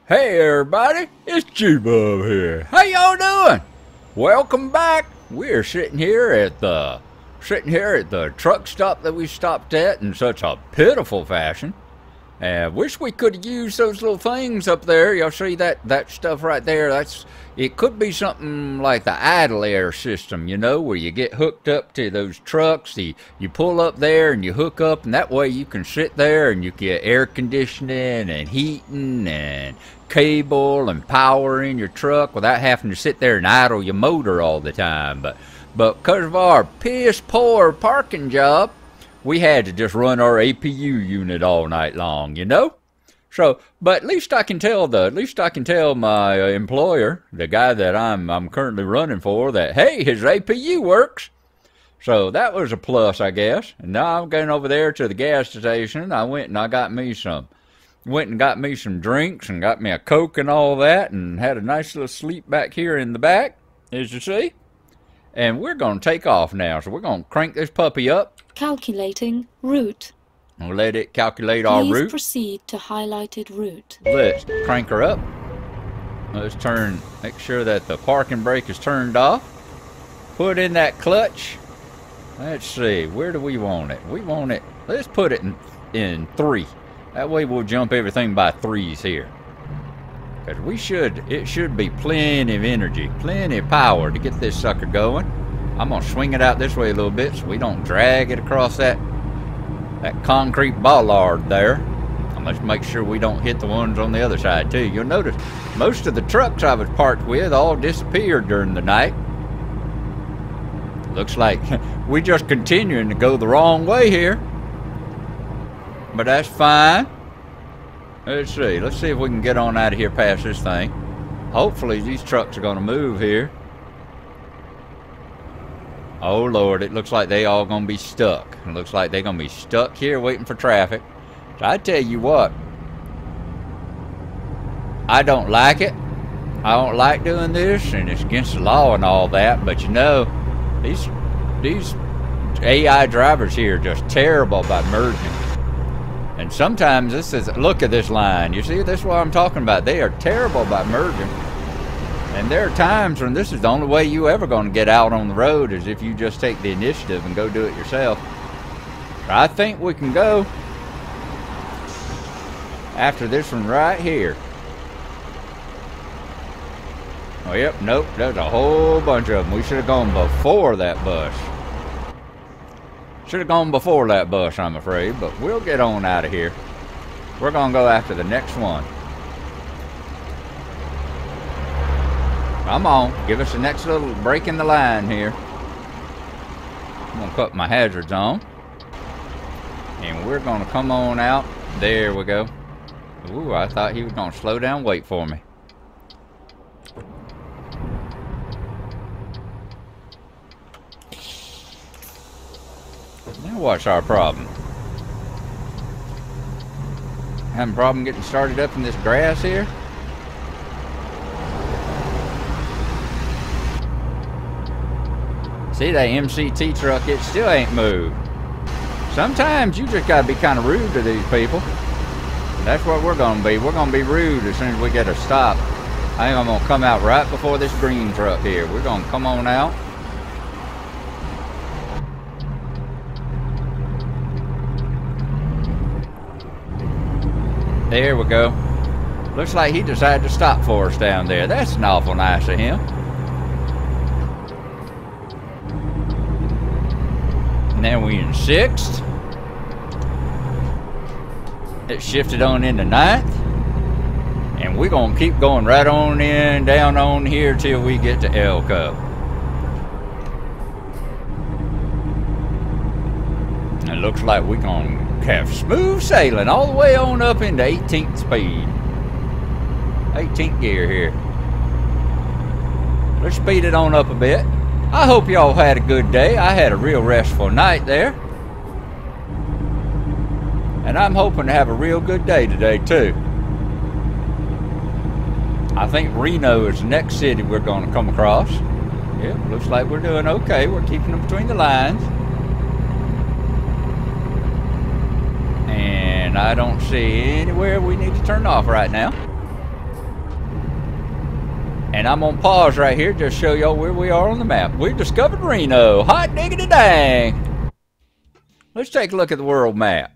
Hey everybody, it's G-Bub here. How y'all doing? Welcome back. We're sitting here at the truck stop that we stopped at in such a pitiful fashion. Wish we could have used those little things up there. Y'all see that stuff right there? It could be something like the idle air system, you know, where you get hooked up to those trucks. You pull up there and you hook up, and that way you can sit there and you get air conditioning and heating and cable and power in your truck without having to sit there and idle your motor all the time. But because of our piss poor parking job, we had to just run our APU unit all night long, you know? So, but at least I can tell my employer, the guy that I'm currently running for, that hey, his APU works. So that was a plus, I guess. And now I'm going over there to the gas station. I went and got me some drinks and got me a Coke and all that, and had a nice little sleep back here in the back, as you see. And we're going to take off now. So we're going to crank this puppy up. Calculating route. We'll let it calculate our route. Please proceed to highlighted route. Let's crank her up. Let's make sure that the parking brake is turned off. Put in that clutch. Let's see, where do we want it? We want it, let's put it in 3. That way we'll jump everything by 3s here. Because it should be plenty of energy, plenty of power to get this sucker going. I'm going to swing it out this way a little bit so we don't drag it across that concrete bollard there. And let's make sure we don't hit the ones on the other side too. You'll notice most of the trucks I was parked with all disappeared during the night. Looks like we just continuing to go the wrong way here. But that's fine. Let's see if we can get on out of here past this thing. Hopefully these trucks are going to move here. Oh Lord, it looks like they all gonna be stuck. It looks like they're gonna be stuck here waiting for traffic. So I tell you what, I don't like it. I don't like doing this, and it's against the law and all that, but you know, these AI drivers here are just terrible about merging. And sometimes look at this line. You see, this is what I'm talking about. They are terrible about merging. And there are times when this is the only way you ever going to get out on the road, is if you just take the initiative and go do it yourself. I think we can go after this one right here. Oh, yep, nope, there's a whole bunch of them. We should have gone before that bus. Should have gone before that bus, I'm afraid, but we'll get on out of here. We're going to go after the next one. Come on, give us the next little break in the line here. I'm going to put my hazards on. And we're going to come on out. There we go. Ooh, I thought he was going to slow down, wait for me. Now what's our problem? Having a problem getting started up in this grass here? See that MCT truck, it still ain't moved. Sometimes you just gotta be kind of rude to these people. That's what we're gonna be. We're gonna be rude as soon as we get a stop. I think I'm gonna come out right before this green truck here. We're gonna come on out. There we go. Looks like he decided to stop for us down there. That's awful nice of him. Now we in 6th. It shifted on into 9th. And we're going to keep going right on in, down on here till we get to Elko. It looks like we're going to have smooth sailing all the way on up into 18th speed. 18th gear here. Let's speed it on up a bit. I hope y'all had a good day. I had a real restful night there. And I'm hoping to have a real good day today too. I think Reno is the next city we're going to come across. Yeah, looks like we're doing okay. We're keeping them between the lines. And I don't see anywhere we need to turn off right now. And I'm gonna pause right here just to show y'all where we are on the map. We've discovered Reno. Hot diggity dang. Let's take a look at the world map.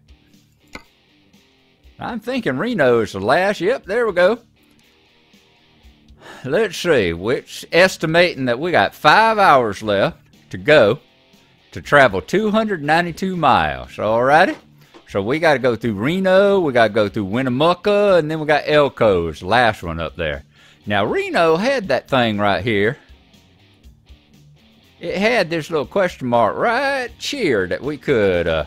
I'm thinking Reno is the last. Yep, there we go. Let's see. We're estimating that we got 5 hours left to go to travel 292 miles. Alrighty? So we got to go through Reno, we got to go through Winnemucca, and then we got Elko's, the last one up there. Now Reno had that thing right here. It had this little question mark right here that we could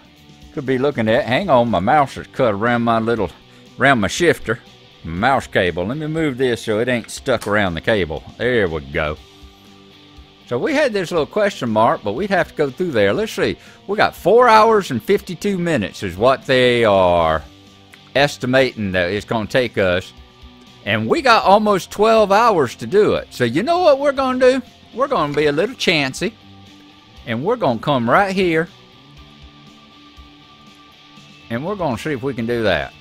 be looking at. Hang on, my mouse is cut around around my shifter, my mouse cable. Let me move this so it ain't stuck around the cable. There we go. So we had this little question mark, but we'd have to go through there. Let's see. We got 4 hours and 52 minutes is what they are estimating that it's going to take us. And we got almost 12 hours to do it. So you know what we're going to do? We're going to be a little chancy. And we're going to come right here. And we're going to see if we can do that.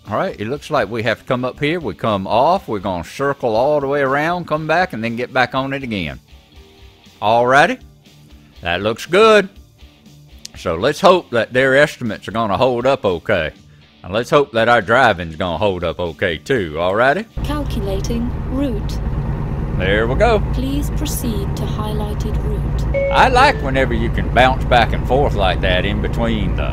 Alright, it looks like we have to come up here. We come off. We're going to circle all the way around, come back, and then get back on it again. Alrighty, that looks good. So let's hope that their estimates are going to hold up okay. And let's hope that our driving's going to hold up okay too. Alrighty? Calculating route. There we go. Please proceed to highlighted route. I like whenever you can bounce back and forth like that in between the...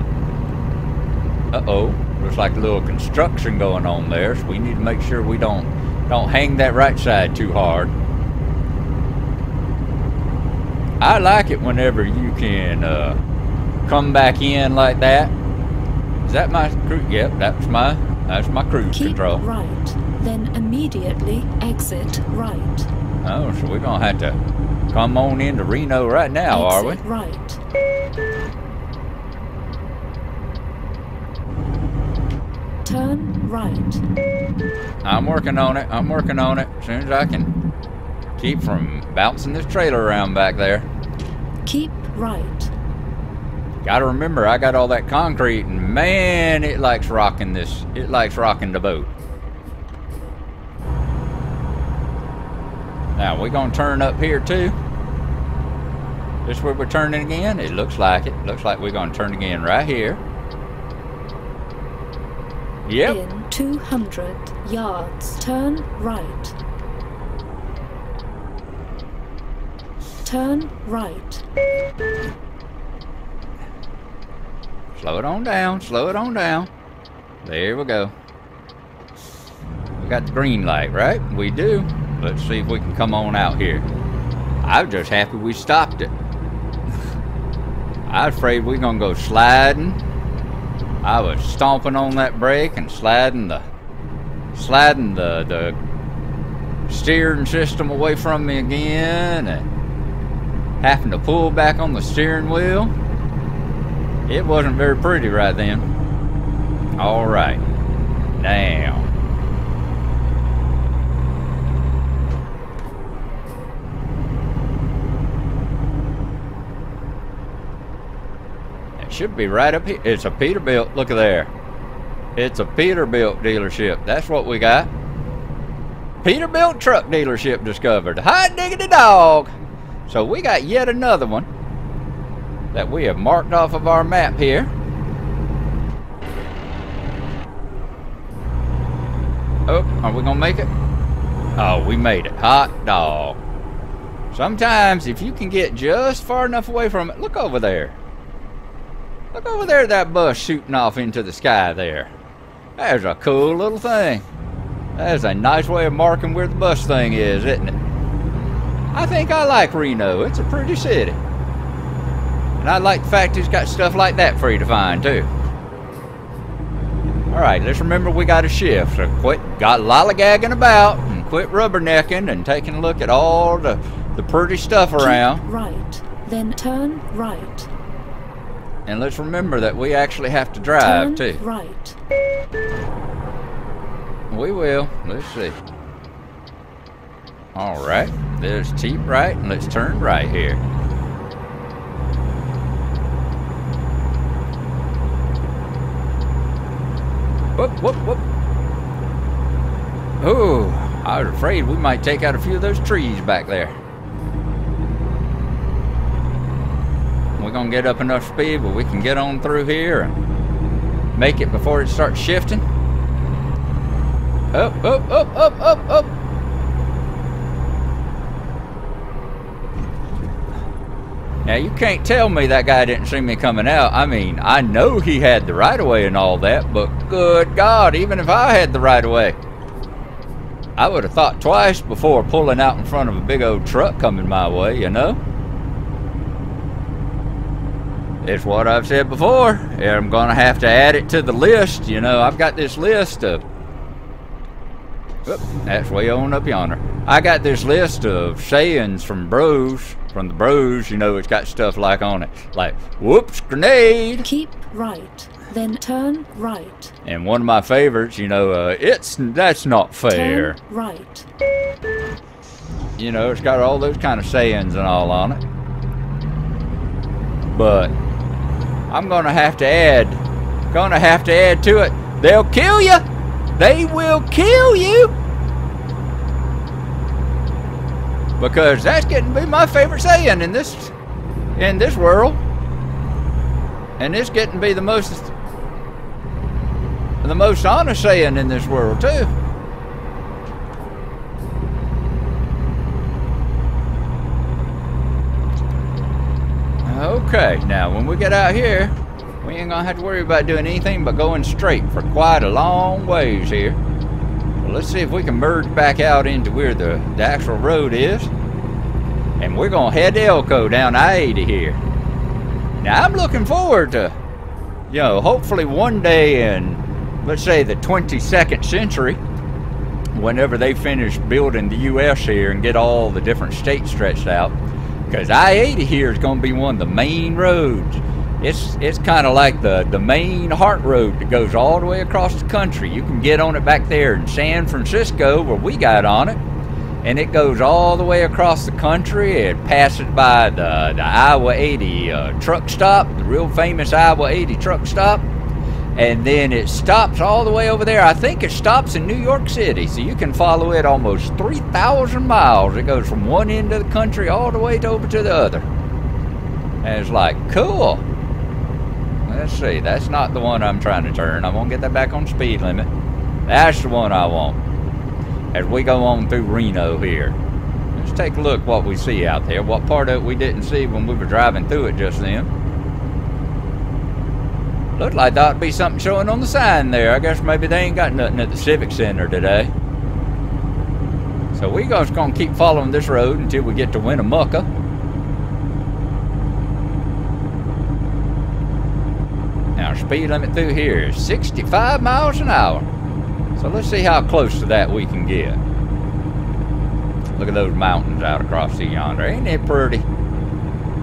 Uh-oh, looks like a little construction going on there. So we need to make sure we don't hang that right side too hard. I like it whenever you can come back in like that. Is that my cruise? Yep, that's my cruise control. Keep right, then immediately exit right. Oh, so we're gonna have to come on into Reno right now, are we? Exit right. Turn right. I'm working on it. I'm working on it. As soon as I can keep from bouncing this trailer around back there. Keep right. Gotta remember, I got all that concrete, and man, it likes rocking this. It likes rocking the boat. Now, we're gonna turn up here too. This where we're turning again? It looks like it. Looks like we're gonna turn again right here. Yep. In 200 yards, turn right. Turn right. Slow it on down, slow it on down. There we go. We got the green light, right? We do. Let's see if we can come on out here. I'm just happy we stopped it. I was afraid we were gonna go sliding. I was stomping on that brake and sliding the steering system away from me again, and having to pull back on the steering wheel. It wasn't very pretty right then. All right, now. It should be right up here. It's a Peterbilt. Look at there. It's a Peterbilt dealership. That's what we got. Peterbilt truck dealership discovered. Hot diggity dog. So we got yet another one that we have marked off of our map here. Oh, are we gonna make it? Oh, we made it. Hot dog. Sometimes if you can get just far enough away from it, look over there. Look over there, that bus shooting off into the sky there. There's a cool little thing. That is a nice way of marking where the bus thing is, isn't it? I think I like Reno. It's a pretty city. And I like the fact it's got stuff like that for you to find, too. Alright, let's remember we got a shift. So quit got lollygagging about and quit rubbernecking and taking a look at all the pretty stuff around. Keep right, then turn right. And let's remember that we actually have to drive, Turn too. right. We will. Let's see. Alright, there's keep right, and let's turn right here. Whoop, whoop, whoop. Ooh, I was afraid we might take out a few of those trees back there. We're gonna get up enough speed where we can get on through here and make it before it starts shifting. Up, up, up, up, up, up. Now you can't tell me that guy didn't see me coming out. I mean, I know he had the right of way and all that, but good God, even if I had the right of way, I would have thought twice before pulling out in front of a big old truck coming my way, you know? It's what I've said before. I'm gonna have to add it to the list. You know, I've got this list of... Oop, that's way on up yonder. I got this list of sayings from bros. From the bros, you know, it's got stuff like on it. Like, whoops, grenade. Keep right, then turn right. And one of my favorites, you know, that's not fair. Turn right. You know, it's got all those kind of sayings and all on it. But I'm gonna have to add to it. They'll kill you. They will kill you. Because that's getting to be my favorite saying in this world. And it's getting to be the most honest saying in this world too. Okay, now when we get out here, we ain't gonna have to worry about doing anything but going straight for quite a long ways here. Well, let's see if we can merge back out into where the actual road is. And we're gonna head to Elko down I-80 here. Now I'm looking forward to, you know, hopefully one day in, let's say, the 22nd century, whenever they finish building the U.S. here and get all the different states stretched out, because I-80 here is going to be one of the main roads. It's kind of like the main heart road that goes all the way across the country. You can get on it back there in San Francisco where we got on it, and it goes all the way across the country. It passes by the Iowa 80 truck stop, the real famous Iowa 80 truck stop, and then it stops all the way over there. I think it stops in New York City, so you can follow it almost 3,000 miles. It goes from one end of the country all the way over to the other. And it's like, cool. Let's see, that's not the one I'm trying to turn. I'm gonna get that back on speed limit. That's the one I want. As we go on through Reno here. Let's take a look what we see out there. What part of it we didn't see when we were driving through it just then. Looked like that would be something showing on the sign there. I guess maybe they ain't got nothing at the Civic Center today. So we just gonna keep following this road until we get to Winnemucca. Now speed limit through here is 65 miles an hour. So let's see how close to that we can get. Look at those mountains out across the yonder. Ain't it pretty?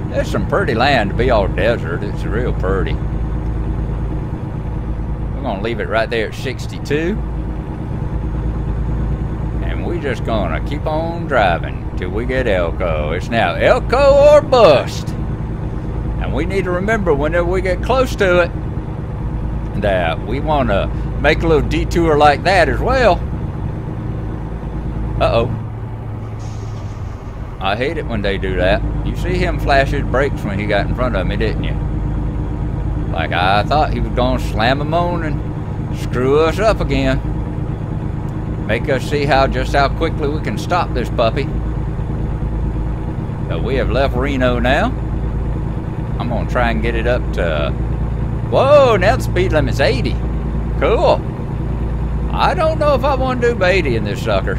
There's some pretty land to be all desert. It's real pretty. We're gonna leave it right there at 62. And we're just gonna keep on driving till we get Elko. It's now Elko or bust. And we need to remember whenever we get close to it that we want to make a little detour like that as well. Uh-oh. I hate it when they do that. You see him flash his brakes when he got in front of me, didn't you? Like I thought he was going to slam them on and screw us up again. Make us see just how quickly we can stop this puppy. So we have left Reno now. I'm going to try and get it up to... Whoa, now the speed limit's 80. Cool. I don't know if I want to do 80 in this sucker.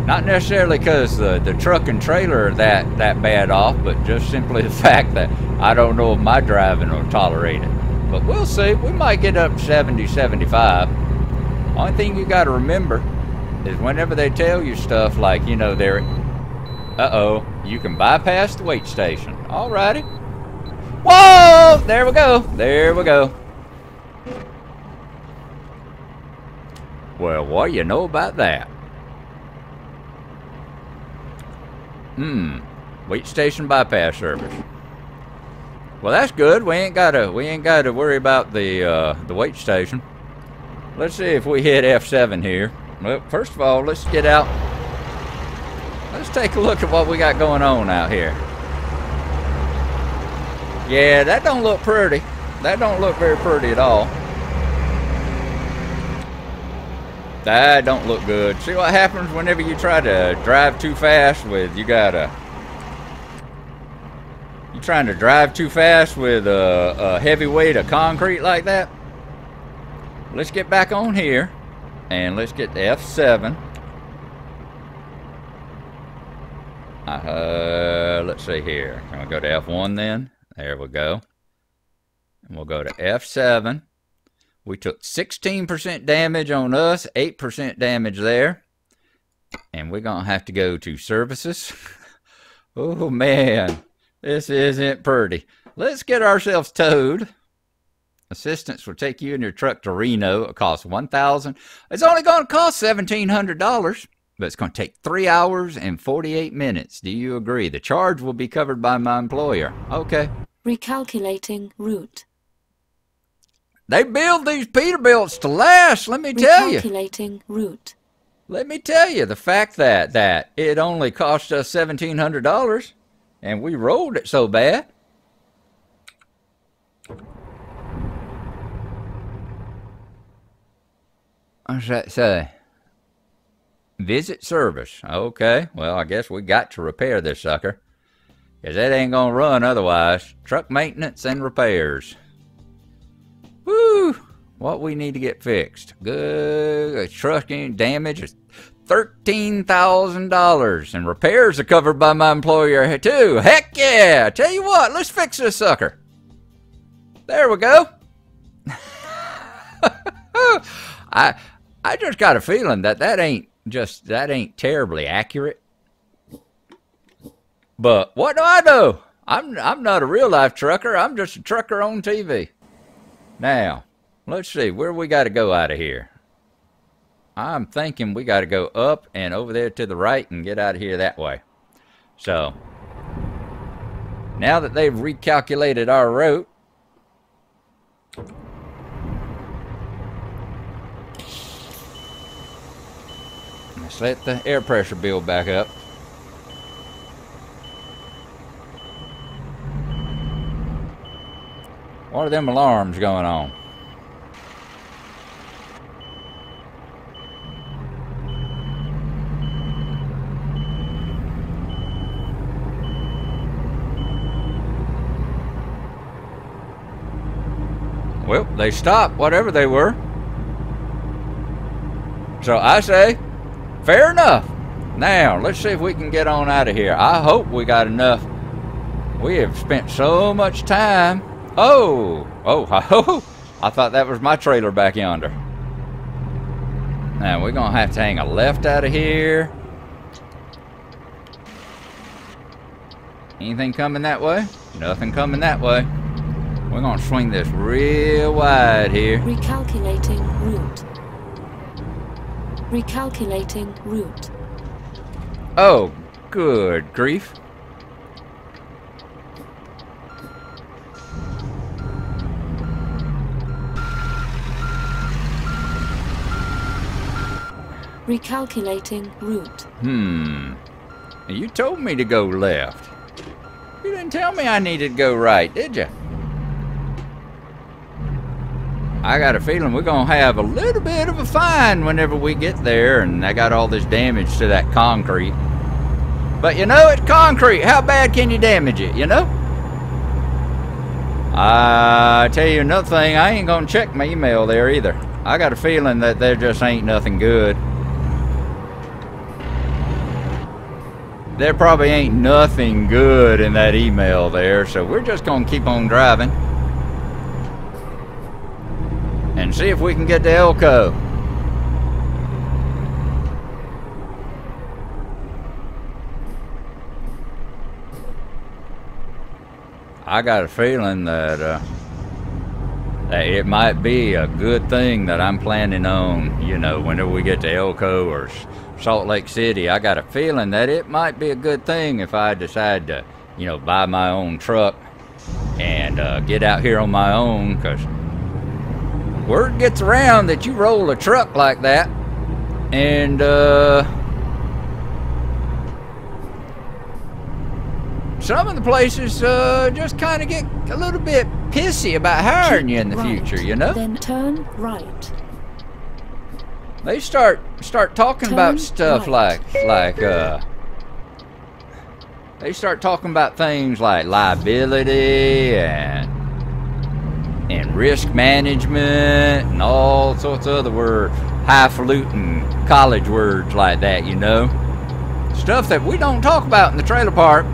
Not necessarily because the truck and trailer are that bad off, but just simply the fact that I don't know if my driving will tolerate it. But we'll see. We might get up to 70, 75. Only thing you got to remember is whenever they tell you stuff like, you know, they're... Uh-oh, you can bypass the wait station. Alrighty. Whoa! There we go. There we go. Well, what do you know about that? Wait station bypass service. Well, that's good. We ain't gotta worry about the wait station. Let's see if we hit F7 here. Well, first of all, let's get out. Let's take a look at what we got going on out here. Yeah, that don't look pretty. That don't look very pretty at all. That don't look good. See what happens whenever you try to drive too fast with, you trying to drive too fast with a heavy weight of concrete like that? Let's get back on here and let's get the F7. Let's see here. Can we go to F1 then? There we go. And we'll go to F7. We took 16% damage on us, 8% damage there. And we're going to have to go to services. Oh, man. This isn't pretty. Let's get ourselves towed. Assistance will take you and your truck to Reno. It costs $1,000. It's only going to cost $1,700, but it's going to take 3 hours and 48 minutes. Do you agree? The charge will be covered by my employer. Okay. Recalculating route. They build these Peterbilts to last, let me tell you. Recalculating route. Let me tell you, the fact that it only cost us $1,700 and we rolled it so bad. What's that say? Visit service. Okay, well, I guess we got to repair this sucker, because that ain't going to run otherwise. Truck maintenance and repairs. Woo! What we need to get fixed. Good. Truck damage is $13,000. And repairs are covered by my employer too. Heck yeah! Tell you what, let's fix this sucker. There we go. I just got a feeling that ain't terribly accurate. But what do I know? I'm not a real life trucker. I'm just a trucker on TV. Now, let's see where we got to go out of here. I'm thinking we got to go up and over there to the right and get out of here that way. So, now that they've recalculated our route, let's let the air pressure build back up. What are them alarms going on? Well, they stopped, whatever they were. So I say, fair enough. Now, let's see if we can get on out of here. I hope we got enough. We have spent so much time. Oh, I thought that was my trailer back yonder. Now, we're going to have to hang a left out of here. Anything coming that way? Nothing coming that way. We're going to swing this real wide here. Recalculating route. Recalculating route. Oh, good grief. Recalculating route. You told me to go left. You didn't tell me I needed to go right, did you? I got a feeling we're going to have a little bit of a fine whenever we get there, and I got all this damage to that concrete. But you know, it's concrete. How bad can you damage it, you know? I tell you another thing, I ain't going to check my email there either. I got a feeling that there just ain't nothing good. There probably ain't nothing good in that email there, so we're just going to keep on driving and see if we can get to Elko. I got a feeling that it might be a good thing that I'm planning on, you know, whenever we get to Elko or Salt Lake City. I got a feeling that it might be a good thing if I decide to, you know, buy my own truck and get out here on my own, because word gets around that you roll a truck like that And some of the places just kind of get a little bit pissy about hiring you in the future, you know? Then turn right. They start talking about stuff like they start talking about things like liability and risk management and all sorts of other words, highfalutin college words like that, you know? Stuff that we don't talk about in the trailer park.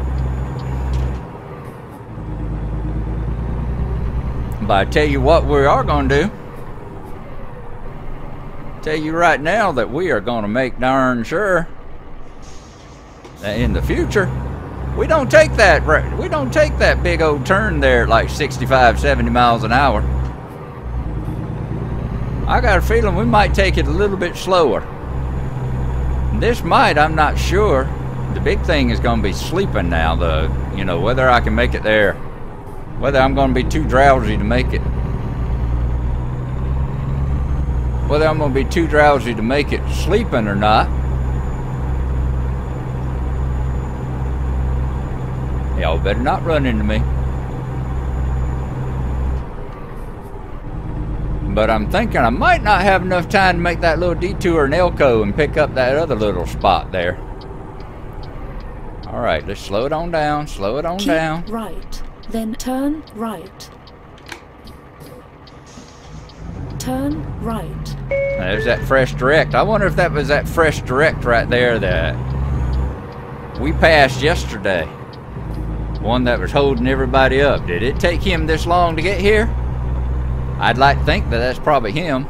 But I tell you what we are going to do. Tell you right now that we are going to make darn sure that in the future we don't take that big old turn there at like 65, 70 miles an hour. I got a feeling we might take it a little bit slower. This might, I'm not sure. The big thing is going to be sleeping now, you know, whether I can make it there. Whether I'm going to be too drowsy to make it. Whether I'm going to be too drowsy to make it sleeping or not. Y'all better not run into me. But I'm thinking I might not have enough time to make that little detour in Elko and pick up that other little spot there. Alright, let's slow it on down, slow it on down. Keep right. Then turn right. Turn right. There's that fresh direct. I wonder if that was that fresh direct right there that we passed yesterday. One that was holding everybody up. Did it take him this long to get here? I'd like to think that that's probably him.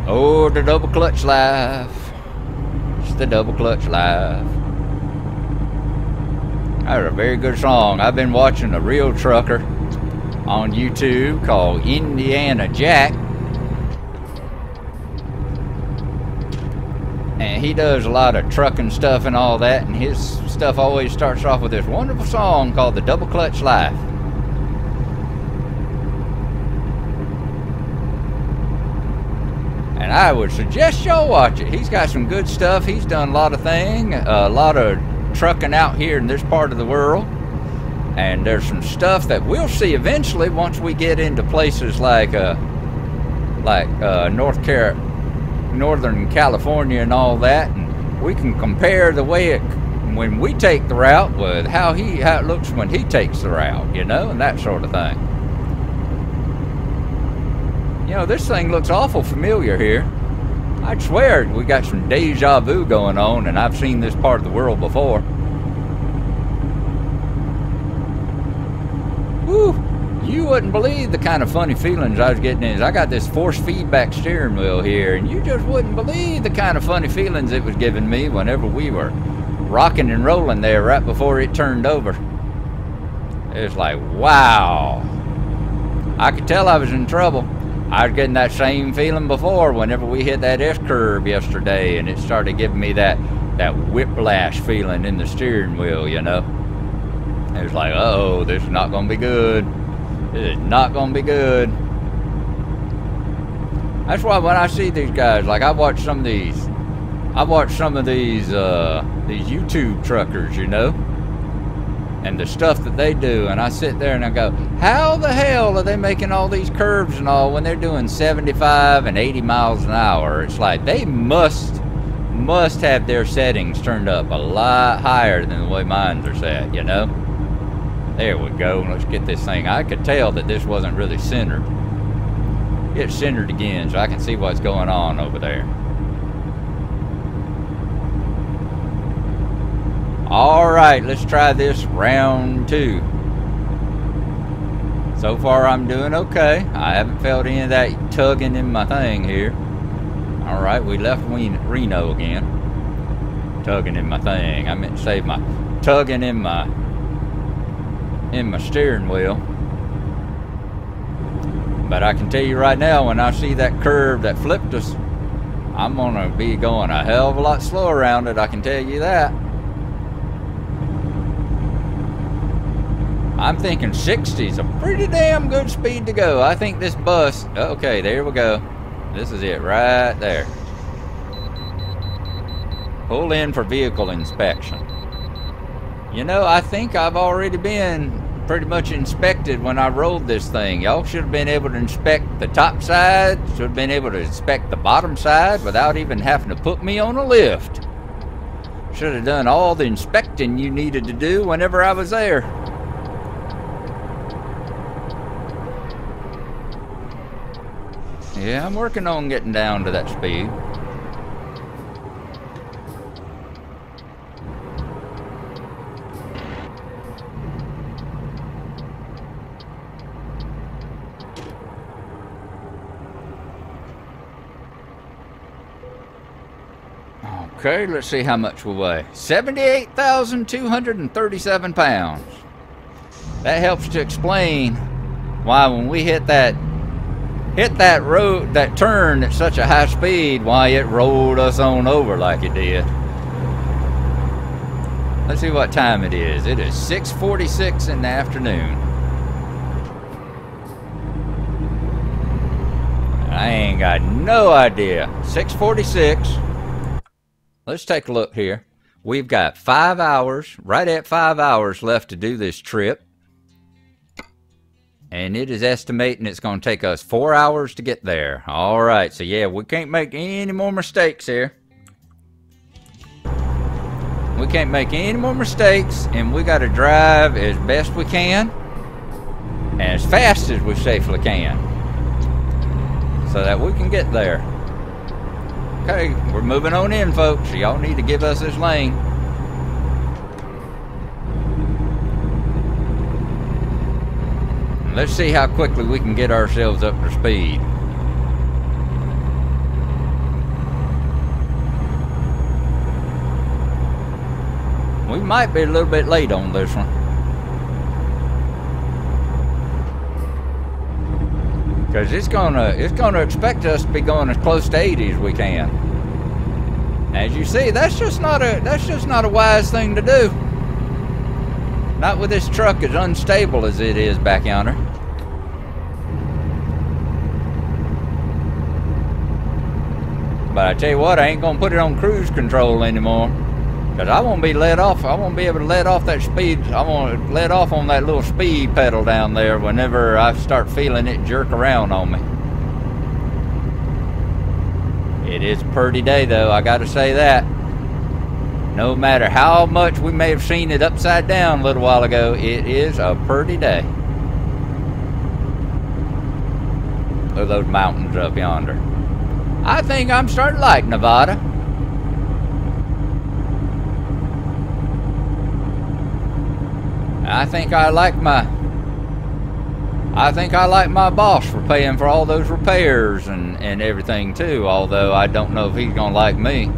Oh, the double clutch life. The double clutch life. That was a very good song. I've been watching a real trucker on YouTube called Indiana Jack, and he does a lot of trucking stuff and all that, and his stuff always starts off with this wonderful song called The Double Clutch Life. And I would suggest y'all watch it. He's got some good stuff. He's done a lot of trucking out here in this part of the world. And there's some stuff that we'll see eventually once we get into places like Northern California and all that. And we can compare the way it when we take the route with how it looks when he takes the route, you know, and that sort of thing. You know, this thing looks awful familiar here. I'd swear we got some deja vu going on, and I've seen this part of the world before. Woo! You wouldn't believe the kind of funny feelings I was getting in. I got this force feedback steering wheel here, and you just wouldn't believe the kind of funny feelings it was giving me whenever we were rocking and rolling there right before it turned over. It's like, wow. I could tell I was in trouble. I was getting that same feeling before whenever we hit that S-curve yesterday, and it started giving me that whiplash feeling in the steering wheel, you know. It was like, uh-oh, this is not going to be good. This is not going to be good. That's why when I see these guys, like I watch some of these YouTube truckers, you know, and the stuff that they do, and I sit there and I go, how the hell are they making all these curves and all when they're doing 75 and 80 miles an hour? It's like they must have their settings turned up a lot higher than the way mine are set, you know? There we go. Let's get this thing. I could tell that this wasn't really centered. It's centered again, so I can see what's going on over there. Alright, let's try this round 2. So far I'm doing okay. I haven't felt any of that tugging in my thing here. Alright, we left Reno again. Tugging in my thing. I meant to say my tugging in my steering wheel. But I can tell you right now, when I see that curve that flipped us, I'm gonna be going a hell of a lot slower around it, I can tell you that. I'm thinking 60 is a pretty damn good speed to go. I think this bus, okay, there we go. This is it right there. Pull in for vehicle inspection. You know, I think I've already been pretty much inspected when I rode this thing. Y'all should have been able to inspect the top side, should have been able to inspect the bottom side without even having to put me on a lift. Should have done all the inspecting you needed to do whenever I was there. Yeah, I'm working on getting down to that speed. Okay, let's see how much we weigh. 78,237 pounds. That helps to explain why when we hit that road, that turn at such a high speed, why it rolled us on over like it did. Let's see what time it is. It is 6:46 in the afternoon. I ain't got no idea. 6:46. Let's take a look here. We've got 5 hours, right at 5 hours left to do this trip. And it is estimating it's going to take us 4 hours to get there. All right, so yeah, we can't make any more mistakes here. We can't make any more mistakes, and we got to drive as best we can and as fast as we safely can so that we can get there. Okay, we're moving on in, folks. So y'all need to give us this lane. Let's see how quickly we can get ourselves up to speed. We might be a little bit late on this one. Because it's gonna expect us to be going as close to 80 as we can. As you see, that's just not a wise thing to do. Not with this truck as unstable as it is back yonder. But I tell you what, I ain't gonna put it on cruise control anymore. Because I won't be let off. I won't be able to let off that speed. I won't let off on that little speed pedal down there whenever I start feeling it jerk around on me. It is a pretty day, though. I got to say that. No matter how much we may have seen it upside down a little while ago, it is a pretty day. Look at those mountains up yonder. I think I'm starting to like Nevada. I think I like my boss for paying for all those repairs and everything too, although I don't know if he's gonna like me.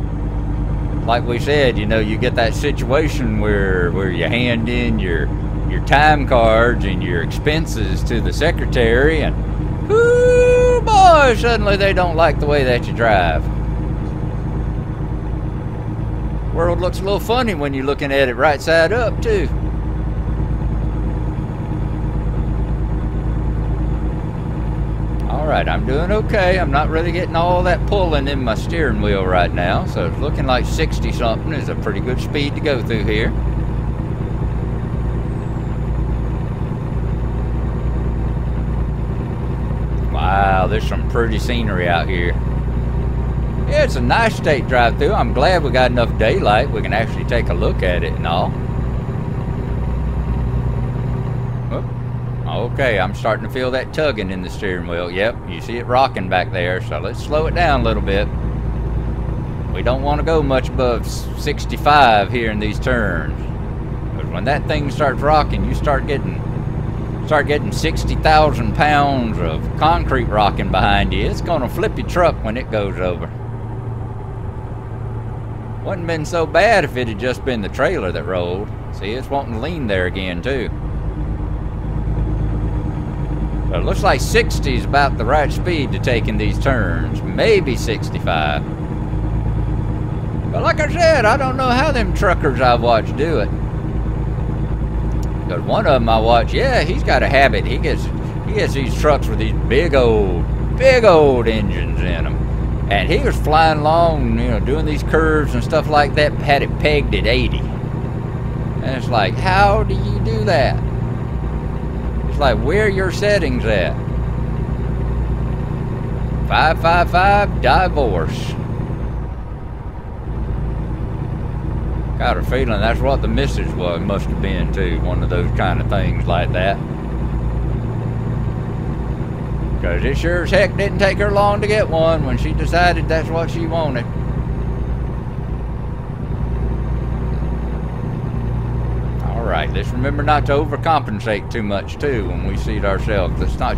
Like we said, you know, you get that situation where you hand in your time cards and your expenses to the secretary, and whoo boy, suddenly they don't like the way that you drive. World looks a little funny when you're looking at it right side up too. Alright, I'm doing okay. I'm not really getting all that pulling in my steering wheel right now, so it's looking like 60 something is a pretty good speed to go through here. Wow, there's some pretty scenery out here. Yeah, it's a nice state drive through. I'm glad we got enough daylight. We can actually take a look at it and all. Okay, I'm starting to feel that tugging in the steering wheel. Yep, you see it rocking back there, so let's slow it down a little bit. We don't want to go much above 65 here in these turns. Because when that thing starts rocking, you start getting 60,000 pounds of concrete rocking behind you. It's going to flip your truck when it goes over. Wouldn't have been so bad if it had just been the trailer that rolled. See, it's wanting to lean there again, too. So it looks like 60 is about the right speed to take in these turns. Maybe 65. But like I said, I don't know how them truckers I've watched do it. Because one of them I watch, yeah, he's got a habit. He gets these trucks with these big old engines in them. And he was flying along, you know, doing these curves and stuff like that, had it pegged at 80. And it's like, how do you do that? It's like, where are your settings at? 555, divorce. Got a feeling that's what the message was, must have been too, one of those kind of things like that. Because it sure as heck didn't take her long to get one when she decided that's what she wanted. Alright, let's remember not to overcompensate too much too when we seat ourselves. Let's not...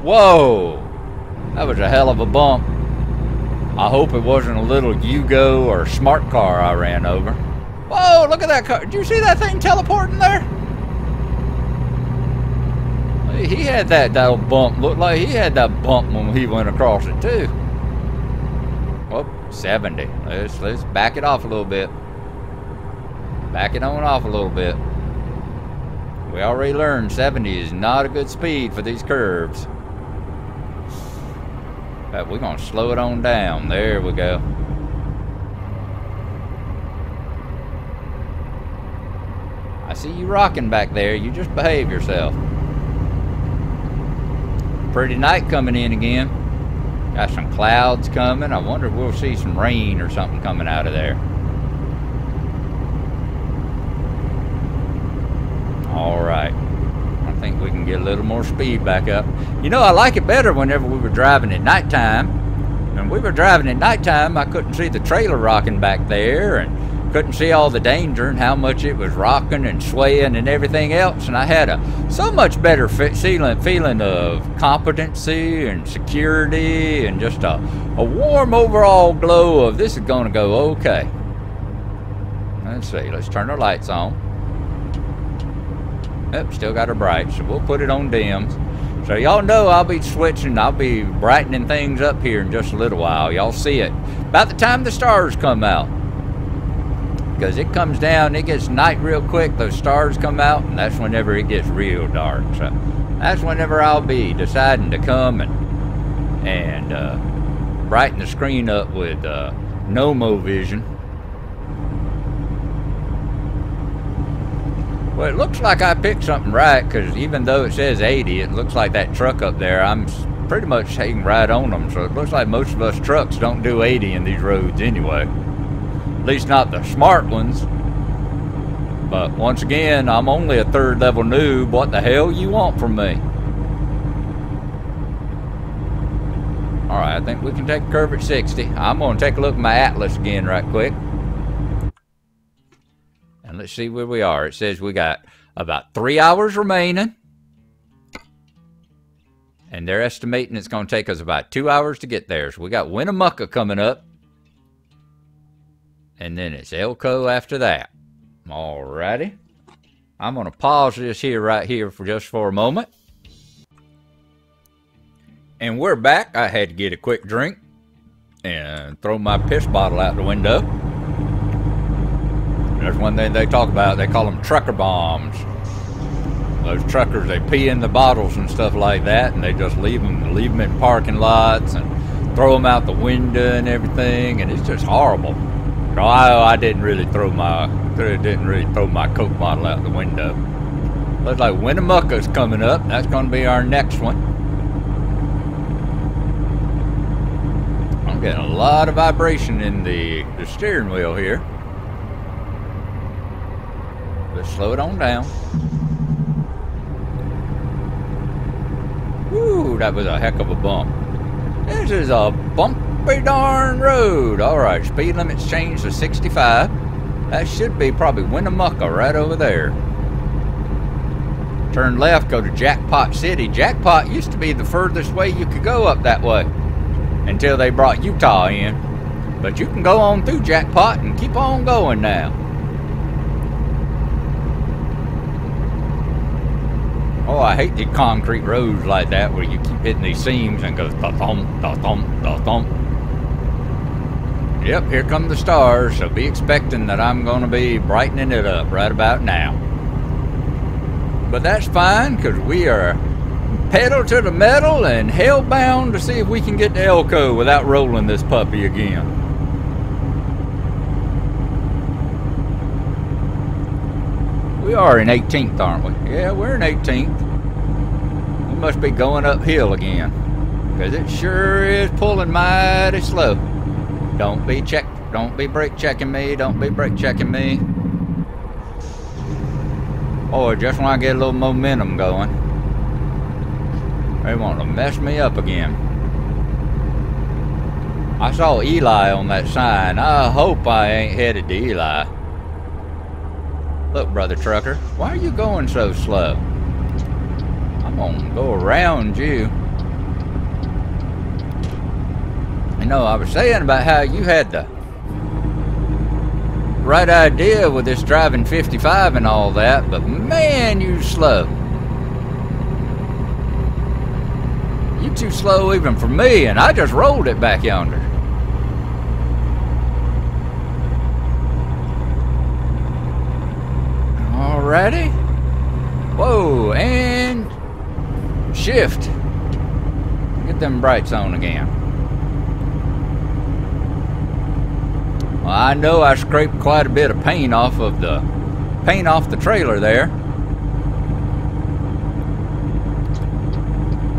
Whoa! That was a hell of a bump. I hope it wasn't a little Yugo or smart car I ran over. Whoa, look at that car. Did you see that thing teleporting there? He had that little bump. Looked like he had that bump when he went across it too. Whoop, 70. Let's back it off a little bit. Back it on off a little bit. We already learned 70 is not a good speed for these curves. But we're gonna slow it on down. There we go. I see you rocking back there. You just behave yourself. Pretty night coming in again. Got some clouds coming. I wonder if we'll see some rain or something coming out of there. Alright. I think we can get a little more speed back up. You know, I like it better whenever we were driving at nighttime. When we were driving at nighttime, I couldn't see the trailer rocking back there and couldn't see all the danger and how much it was rocking and swaying and everything else. And I had a so much better feeling of competency and security and just a warm overall glow of this is going to go okay. Let's see. Let's turn our lights on. Yep, still got her bright, so we'll put it on dim. So y'all know I'll be switching, I'll be brightening things up here in just a little while. Y'all see it about the time the stars come out. Because it comes down, it gets night real quick, those stars come out, and that's whenever it gets real dark. So that's whenever I'll be deciding to come and brighten the screen up with Nomo Vision. Well, it looks like I picked something right, because even though it says 80, it looks like that truck up there, I'm pretty much hanging right on them. So it looks like most of us trucks don't do 80 in these roads anyway. At least not the smart ones. But once again, I'm only a third level noob. What the hell you want from me? Alright, I think we can take a curve at 60. I'm going to take a look at my atlas again right quick. And let's see where we are. It says we got about 3 hours remaining. And they're estimating it's going to take us about 2 hours to get there. So we got Winnemucca coming up. And then it's Elko after that. Alrighty. I'm going to pause this here right here for just for a moment. And we're back. I had to get a quick drink and throw my piss bottle out the window. There's one thing they talk about. They call them trucker bombs. Those truckers, they pee in the bottles and stuff like that, and they just leave them in parking lots and throw them out the window and everything, and it's just horrible. So I didn't really throw my Coke bottle out the window. Looks like Winnemucca's coming up. That's going to be our next one. I'm getting a lot of vibration in the steering wheel here. Let's slow it on down. Woo, that was a heck of a bump. This is a bumpy darn road. Alright, speed limit's changed to 65. That should be probably Winnemucca right over there. Turn left, go to Jackpot City. Jackpot used to be the furthest way you could go up that way until they brought Utah in. But you can go on through Jackpot and keep on going now. Oh, I hate the concrete roads like that where you keep hitting these seams and goes da-thump, da-thump, da-thump. Yep, here come the stars, so be expecting that I'm going to be brightening it up right about now. But that's fine, because we are pedal to the metal and hell-bound to see if we can get to Elko without rolling this puppy again. We are in 18th, aren't we? Yeah, we're in 18th. We must be going uphill again, because it sure is pulling mighty slow. Don't be brake checking me. Don't be brake checking me. Or just when I get a little momentum going, they want to mess me up again. I saw Eli on that sign. I hope I ain't headed to Eli. Look, brother trucker, why are you going so slow? I'm gonna go around you. You know, I was saying about how you had the right idea with this driving 55 and all that, but man, you slow. You too slow even for me, and I just rolled it back yonder. Alrighty. Whoa, and shift. Get them brights on again. Well, I know I scraped quite a bit of paint off the trailer there.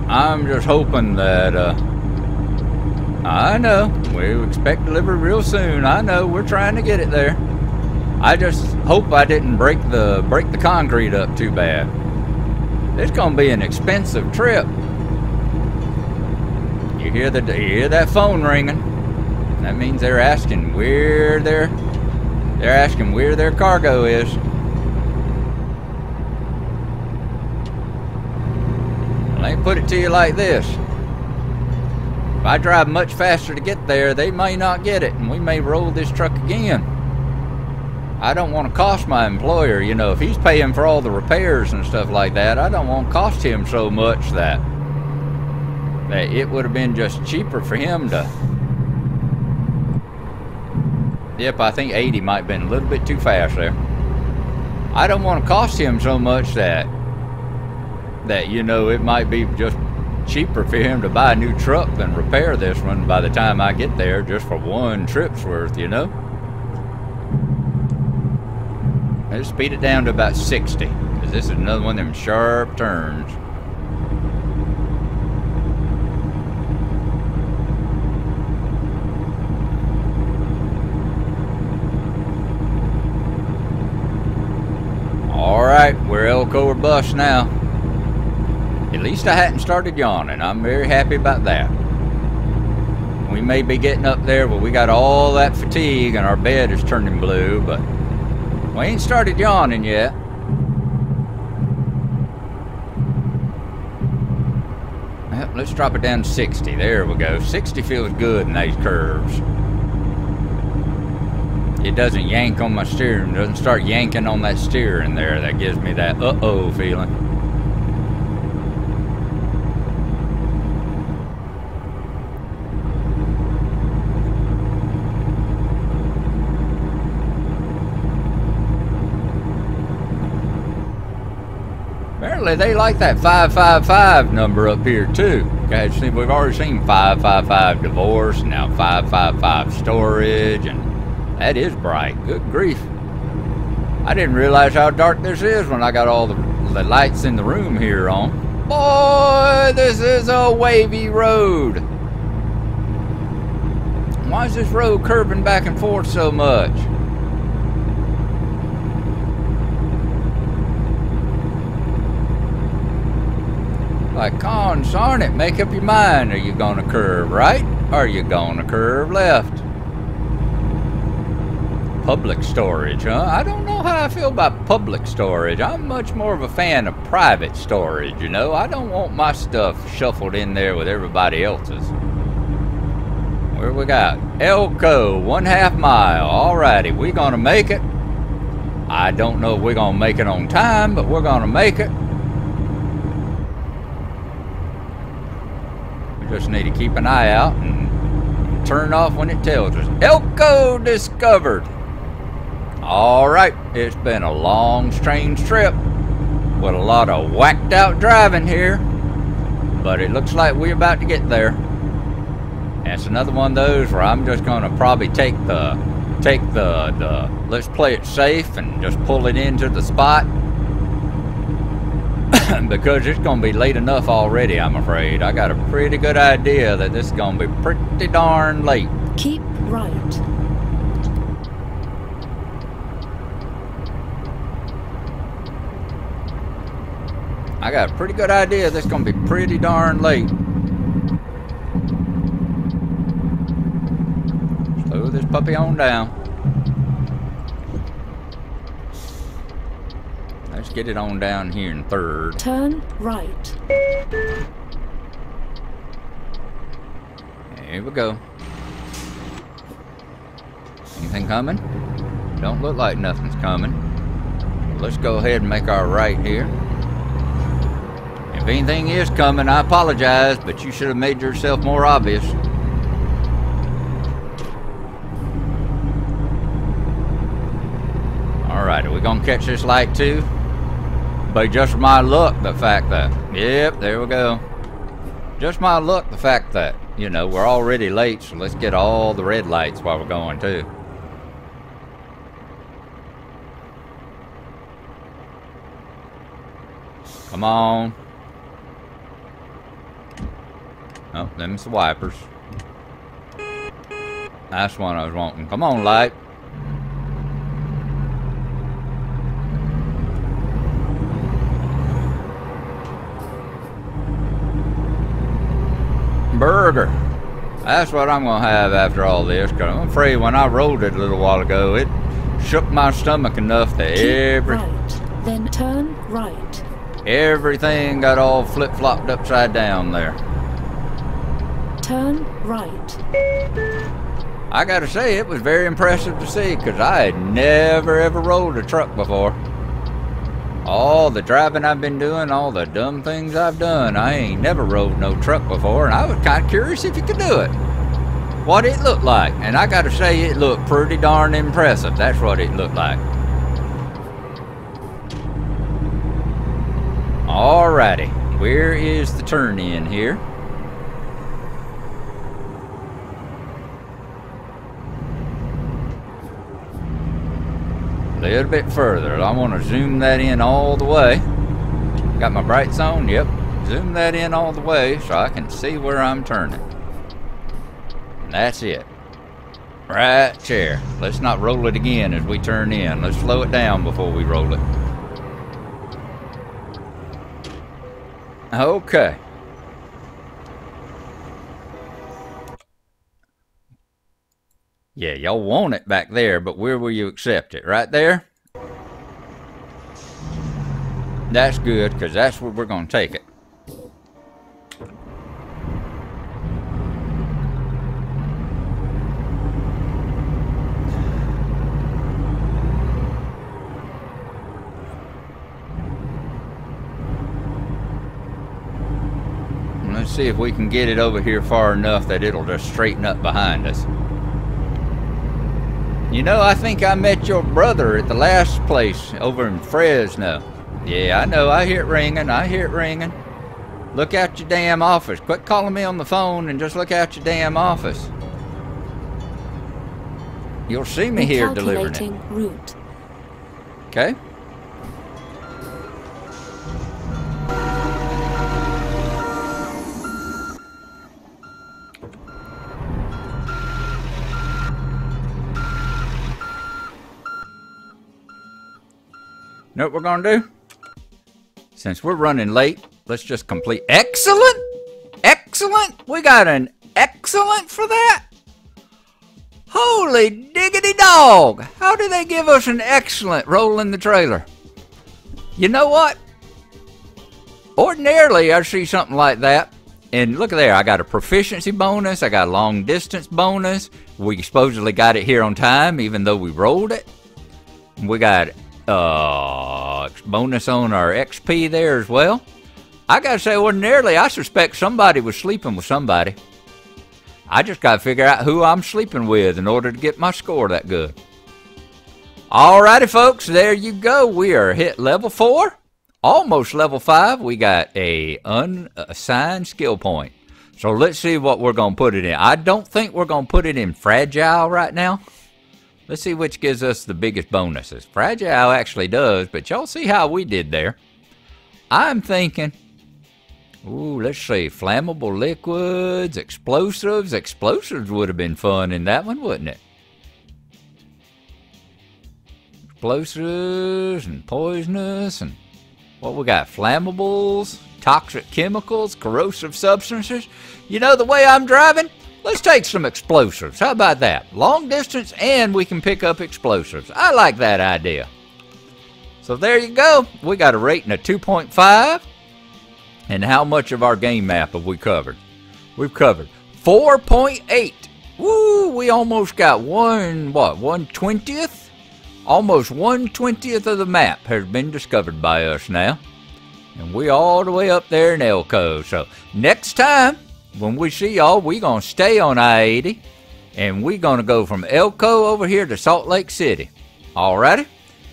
I'm just hoping that I know we expect delivery real soon. I know we're trying to get it there. I just hope I didn't break the concrete up too bad. It's gonna be an expensive trip. You hear that phone ringing? That means they're asking where their cargo is. Let me put it to you like this. If I drive much faster to get there, they may not get it, and we may roll this truck again. I don't want to cost my employer, you know, if he's paying for all the repairs and stuff like that, I don't want to cost him so much that it would have been just cheaper for him to... Yep, I think 80 might have been a little bit too fast there. I don't want to cost him so much that you know, it might be just cheaper for him to buy a new truck than repair this one by the time I get there, just for one trip's worth, you know. Let's speed it down to about 60, because this is another one of them sharp turns. Alright, we're Elko or bust now. At least I hadn't started yawning. I'm very happy about that. We may be getting up there, but we got all that fatigue and our bed is turning blue, but we ain't started yawning yet. Well, let's drop it down to 60. There we go. 60 feels good in these curves. It doesn't yank on my steering. It doesn't start yanking on that steering there. That gives me that uh-oh feeling. Apparently they like that 555 number up here too. Guys, see, we've already seen 555 divorce, now 555 storage, and that is bright. Good grief. I didn't realize how dark this is when I got all the lights in the room here on. Boy, this is a wavy road. Why is this road curving back and forth so much? Like, consarn it, make up your mind. Are you gonna curve right? Or are you gonna curve left? Public storage, huh? I don't know how I feel about public storage. I'm much more of a fan of private storage, you know? I don't want my stuff shuffled in there with everybody else's. Where we got? Elko, 1/2 mile. Alrighty, we gonna make it. I don't know if we're gonna make it on time, but we're gonna make it. Just need to keep an eye out and turn off when it tells us. Elko discovered. All right, it's been a long, strange trip. with a lot of whacked out driving here, but it looks like we're about to get there. And it's another one of those where I'm just gonna probably take the let's play it safe and just pull it into the spot because it's gonna be late enough already, I'm afraid. I got a pretty good idea that this is gonna be pretty darn late. Keep right. I got a pretty good idea this is gonna be pretty darn late. Slow this puppy on down. Let's get it on down here in third. Turn right. Here we go. Anything coming? Don't look like nothing's coming. Let's go ahead and make our right here. If anything is coming, I apologize, but you should have made yourself more obvious. Alright, are we gonna catch this light too? But just my luck, the fact that, yep, there we go. Just my luck, the fact that, you know, we're already late, so let's get all the red lights while we're going too. Come on. Oh, them's the wipers. That's one I was wanting. Come on, light. Burger. That's what I'm gonna have after all this, because I'm afraid when I rolled it a little while ago, it shook my stomach enough that right. Then turn right. Everything got all flip-flopped upside down there. Turn right. I gotta say, it was very impressive to see, because I had never ever rolled a truck before. All the driving I've been doing, all the dumb things I've done, I ain't never rode no truck before, and I was kind of curious if you could do it. What it looked like, and I gotta say, it looked pretty darn impressive. That's what it looked like. Alrighty, where is the turn in here? A little bit further. I want to zoom that in all the way. Got my brights on? Yep. Zoom that in all the way so I can see where I'm turning. And that's it. Right there. Let's not roll it again as we turn in. Let's slow it down before we roll it. Okay. Yeah, y'all want it back there, but where will you accept it? Right there? That's good, because that's where we're going to take it. Let's see if we can get it over here far enough that it'll just straighten up behind us. You know, I think I met your brother at the last place over in Fresno. Yeah, I know. I hear it ringing. I hear it ringing. Look out your damn office. Quit calling me on the phone and just look out your damn office. You'll see me here delivering it. Route. Okay. Know what we're gonna do? Since we're running late, let's just complete. Excellent! Excellent! We got an excellent for that? Holy diggity dog! How do they give us an excellent rolling the trailer? You know what? Ordinarily, I see something like that. And look there, I got a proficiency bonus, I got a long distance bonus. We supposedly got it here on time, even though we rolled it. We got bonus on our XP there as well. I gotta say, ordinarily, I suspect somebody was sleeping with somebody. I just gotta figure out who I'm sleeping with in order to get my score that good. Alrighty, folks, there you go. We are hit level 4. almost level 5. We got a unassigned skill point. So let's see what we're going to put it in. I don't think we're going to put it in fragile right now. Let's see which gives us the biggest bonuses. Fragile actually does, but y'all see how we did there. I'm thinking, ooh, let's see, flammable liquids, explosives. Explosives would have been fun in that one, wouldn't it? Explosives and poisonous and what we got? Flammables, toxic chemicals, corrosive substances. You know the way I'm driving? Let's take some explosives. How about that? Long distance and we can pick up explosives. I like that idea. So there you go. We got a rating of 2.5. And how much of our game map have we covered? We've covered 4.8. Woo, we almost got 1/20th? Almost 1/20th of the map has been discovered by us now. And we all the way up there in Elko. So next time, when we see y'all, we going to stay on I-80. And we going to go from Elko over here to Salt Lake City. Alrighty?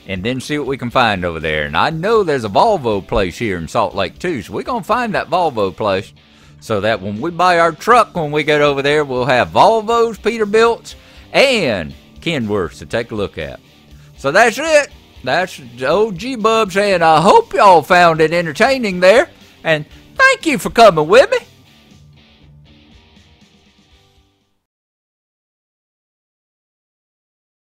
And then see what we can find over there. And I know there's a Volvo place here in Salt Lake too. So we're going to find that Volvo place. So that when we buy our truck, when we get over there, we'll have Volvos, Peterbilts, and Kenworths to take a look at. So that's it. That's old G-Bub saying, I hope y'all found it entertaining there. And thank you for coming with me.